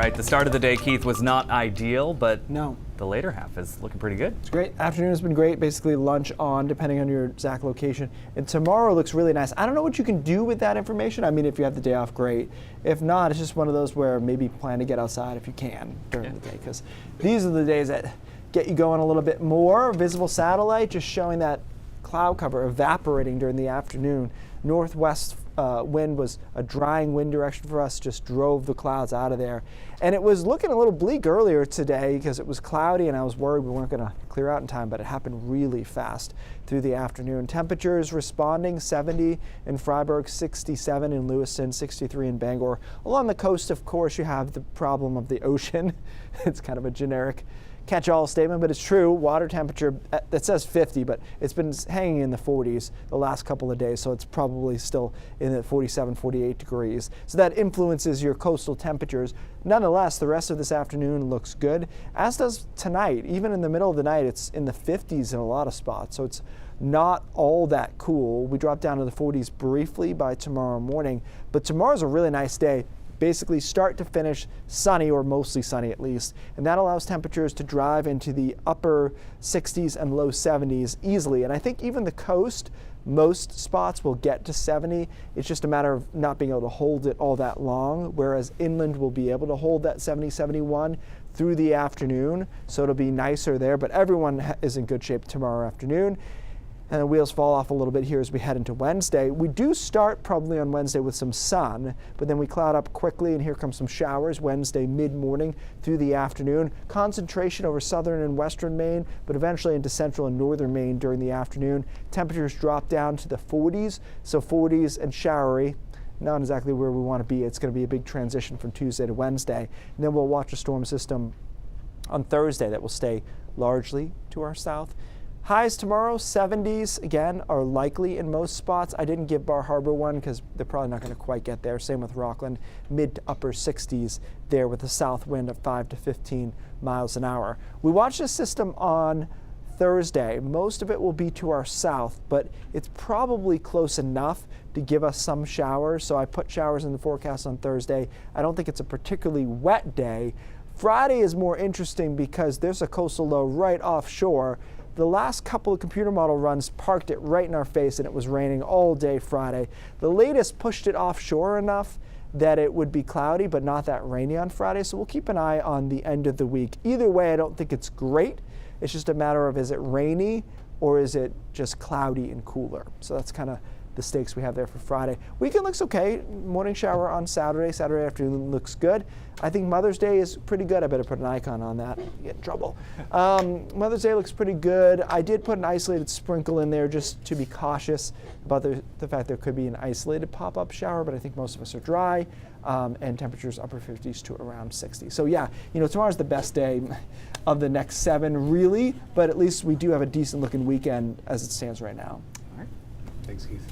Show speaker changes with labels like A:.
A: right, the start of the day, Keith, was not ideal, but
B: No.
A: the later half is looking pretty good.
B: It's great. Afternoon has been great. Basically lunch on, depending on your exact location. And tomorrow looks really nice. I don't know what you can do with that information. I mean, if you have the day off, great. If not, it's just one of those where maybe plan to get outside if you can during the day, because these are the days that get you going a little bit more. Visible satellite just showing that cloud cover evaporating during the afternoon. Northwest wind was a drying wind direction for us, just drove the clouds out of there. And it was looking a little bleak earlier today because it was cloudy and I was worried we weren't going to clear out in time, but it happened really fast through the afternoon. Temperatures responding: 70 in Freiburg, 67 in Lewiston, 63 in Bangor. Along the coast, of course, you have the problem of the ocean. It's kind of a generic catch-all statement, but it's true. Water temperature, that says 50, but it's been hanging in the 40s the last couple of days, so it's probably still in the 47, 48 degrees. So that influences your coastal temperatures. Nonetheless, the rest of this afternoon looks good, as does tonight. Even in the middle of the night, it's in the 50s in a lot of spots, so it's not all that cool. We drop down to the 40s briefly by tomorrow morning, but tomorrow's a really nice day. Basically start to finish sunny, or mostly sunny at least, and that allows temperatures to drive into the upper 60s and low 70s easily. And I think even the coast, most spots will get to 70. It's just a matter of not being able to hold it all that long, whereas inland will be able to hold that 70, 71 through the afternoon, so it'll be nicer there. But everyone is in good shape tomorrow afternoon. And the wheels fall off a little bit here as we head into Wednesday. We do start probably on Wednesday with some sun, but then we cloud up quickly, and here comes some showers Wednesday mid-morning through the afternoon. Concentration over southern and western Maine, but eventually into central and northern Maine during the afternoon. Temperatures drop down to the 40s, so 40s and showery. Not exactly where we want to be. It's going to be a big transition from Tuesday to Wednesday. And then we'll watch a storm system on Thursday that will stay largely to our south. Highs tomorrow, 70s, again, are likely in most spots. I didn't give Bar Harbor one because they're probably not going to quite get there. Same with Rockland, mid to upper 60s there with a south wind of 5 to 15 miles an hour. We watch this system on Thursday. Most of it will be to our south, but it's probably close enough to give us some showers. So I put showers in the forecast on Thursday. I don't think it's a particularly wet day. Friday is more interesting because there's a coastal low right offshore. The last couple of computer model runs parked it right in our face, and it was raining all day Friday. The latest pushed it offshore enough that it would be cloudy, but not that rainy on Friday, so we'll keep an eye on the end of the week. Either way, I don't think it's great. It's just a matter of, is it rainy or is it just cloudy and cooler? So that's kind of the stakes we have there for Friday. Weekend looks okay. Morning shower on Saturday. Saturday afternoon looks good. I think Mother's Day is pretty good. I better put an icon on that. Get in trouble. Mother's Day looks pretty good. I did put an isolated sprinkle in there just to be cautious about the fact there could be an isolated pop-up shower, but I think most of us are dry, and temperatures upper 50s to around 60. So yeah, tomorrow's the best day of the next 7 really, but at least we do have a decent looking weekend as it stands right now.
C: All right. Thanks, Keith.